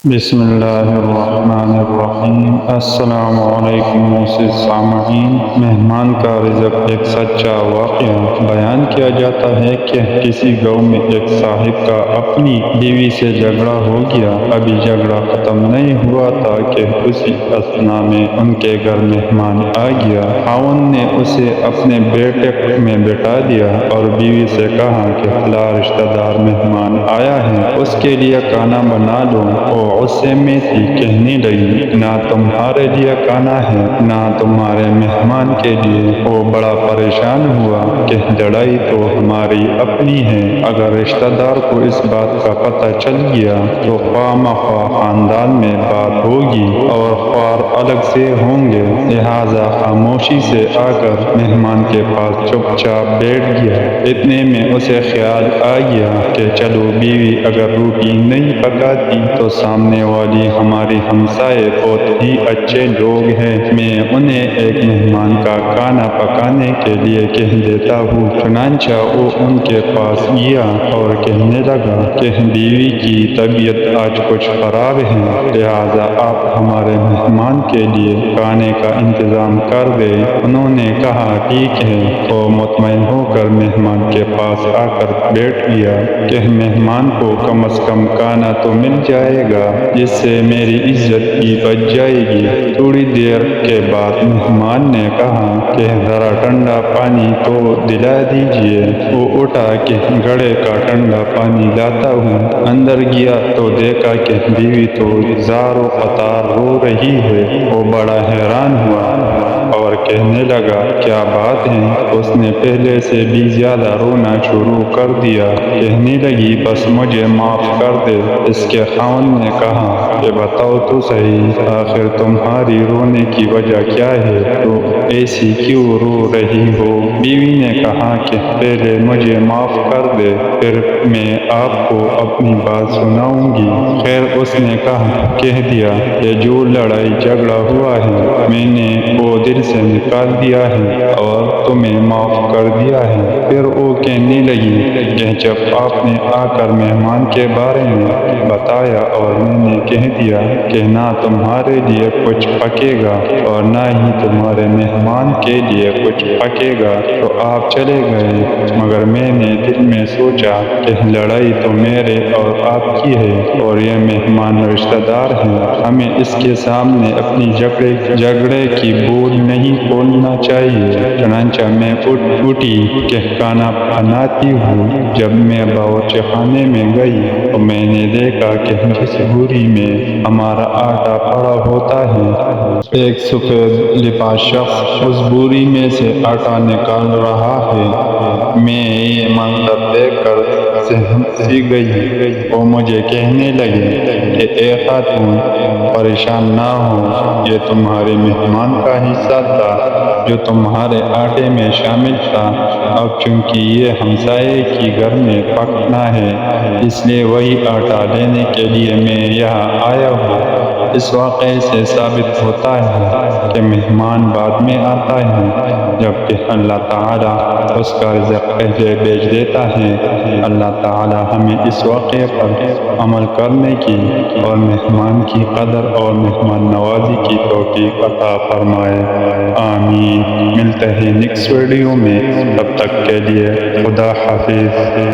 بسم اللہ الرحمن الرحیم۔ السلام علیکم معزز سامعین۔ مہمان کا رزق ایک سچا واقعہ بیان کیا جاتا ہے کہ کسی گاؤں میں ایک صاحب کا اپنی بیوی سے جھگڑا ہو گیا۔ ابھی جھگڑا ختم نہیں ہوا تھا کہ اسی اثنا میں ان کے گھر مہمان آ گیا۔ خاوند نے اسے اپنے بیٹھک میں بٹھا دیا اور بیوی سے کہا کہ فلاں رشتہ دار مہمان آیا ہے، اس کے لیے کھانا بنا دو۔ وہ غصے میں تھی، کہنے لگی نہ تمہارے لیے کھانا ہے نہ تمہارے مہمان کے لیے۔ وہ بڑا پریشان ہوا کہ لڑائی تو ہماری اپنی ہے، اگر رشتہ دار کو اس بات کا پتہ چل گیا تو خواہ مخواہ خاندان میں بات ہوگی اور خوار الگ سے ہوں گے، لہٰذا خاموشی سے آ کر مہمان کے پاس چپ چاپ بیٹھ گیا۔ اتنے میں اسے خیال آ گیا کہ چلو بیوی اگر روٹی نہیں پکاتی تو سامنے والی ہماری ہمسائے بہت ہی اچھے لوگ ہیں، میں انہیں ایک مہمان کا کھانا پکانے کے لیے کہہ دیتا ہوں۔ چنانچہ وہ ان کے پاس گیا اور کہنے لگا کہ بیوی کی طبیعت آج کچھ خراب ہے، لہٰذا آپ ہمارے مہمان کے لیے کھانے کا انتظام کر دیں۔ انہوں نے کہا ٹھیک ہے۔ وہ مطمئن ہو کر مہمان کے پاس آ کر بیٹھ گیا کہ مہمان کو کم از کم کھانا تو مل جائے گا جس سے میری عزت بھی بچ جائے گی۔ تھوڑی دیر کے بعد مہمان نے کہا کہ ذرا ٹھنڈا پانی تو دلا دیجیے۔ وہ اٹھا کہ گھڑے کا ٹھنڈا پانی لاتا ہوں۔ اندر گیا تو دیکھا کہ بیوی تو زار و قطار رو رہی ہے۔ وہ بڑا حیران ہوا اور کہنے لگا کیا بات ہے؟ اس نے پہلے سے بھی زیادہ رونا شروع کر دیا۔ کہنے لگی بس مجھے معاف کر دے۔ اس کے خاوند نے کہا کہ بتاؤ تو صحیح، آخر تمہاری رونے کی وجہ کیا ہے؟ تو ایسی کیوں رو رہی ہو؟ بیوی نے کہا کہ پہلے مجھے معاف کر دے، پھر میں آپ کو اپنی بات سناؤں گی۔ خیر اس نے کہہ دیا کہ جو لڑائی جھگڑا ہوا ہے میں نے وہ دل سے نکال دیا ہے اور تمہیں معاف کر دیا ہے۔ پھر وہ کہنے لگی کہ جب آپ نے آ کر مہمان کے بارے میں بتایا اور میں نے کہہ دیا کہ نہ تمہارے لیے کچھ پکے گا اور نہ ہی تمہارے مہمان کے لیے کچھ پکے گا تو آپ چلے گئے، مگر میں نے دل میں سوچا کہ لڑائی تو میرے اور آپ کی ہے اور یہ مہمان رشتہ دار ہیں، ہمیں اس کے سامنے اپنی جھگڑے کی بول نہیں کھولنا چاہیے۔ چنانچہ میں اٹھی کہ کھانا بناتی ہوں۔ جب میں باورچی خانے میں گئی تو میں نے دیکھا کہ جس بوری میں ہمارا آٹا پڑا ہوتا ہے ایک سفید لباس شخص اس بوری میں سے آٹا نکال رہا ہے۔ میں یہ منظر دیکھ کر سہم سی گئی۔ وہ مجھے کہنے لگے کہ اے خاتون پریشان نہ ہو، یہ تمہارے مہمان کا حصہ تھا جو تمہارے آٹے میں شامل تھا۔ اب چونکہ یہ ہمسائے کی گھر میں پکنا ہے اس لیے وہی آٹا لینے کے لیے میں یہاں آیا ہوں۔ اس واقعے سے ثابت ہوتا ہے کہ مہمان بعد میں آتا ہے، جبکہ اللہ تعالیٰ اس کا رزق پہلے بھیج دیتا ہے۔ اللہ تعالیٰ ہمیں اس واقعے پر عمل کرنے کی اور مہمان کی قدر اور مہمان نوازی کی توفیق عطا فرمائے، آمین۔ ملتے ہیں نیکسٹ ویڈیو میں، تب تک کے لیے خدا حافظ۔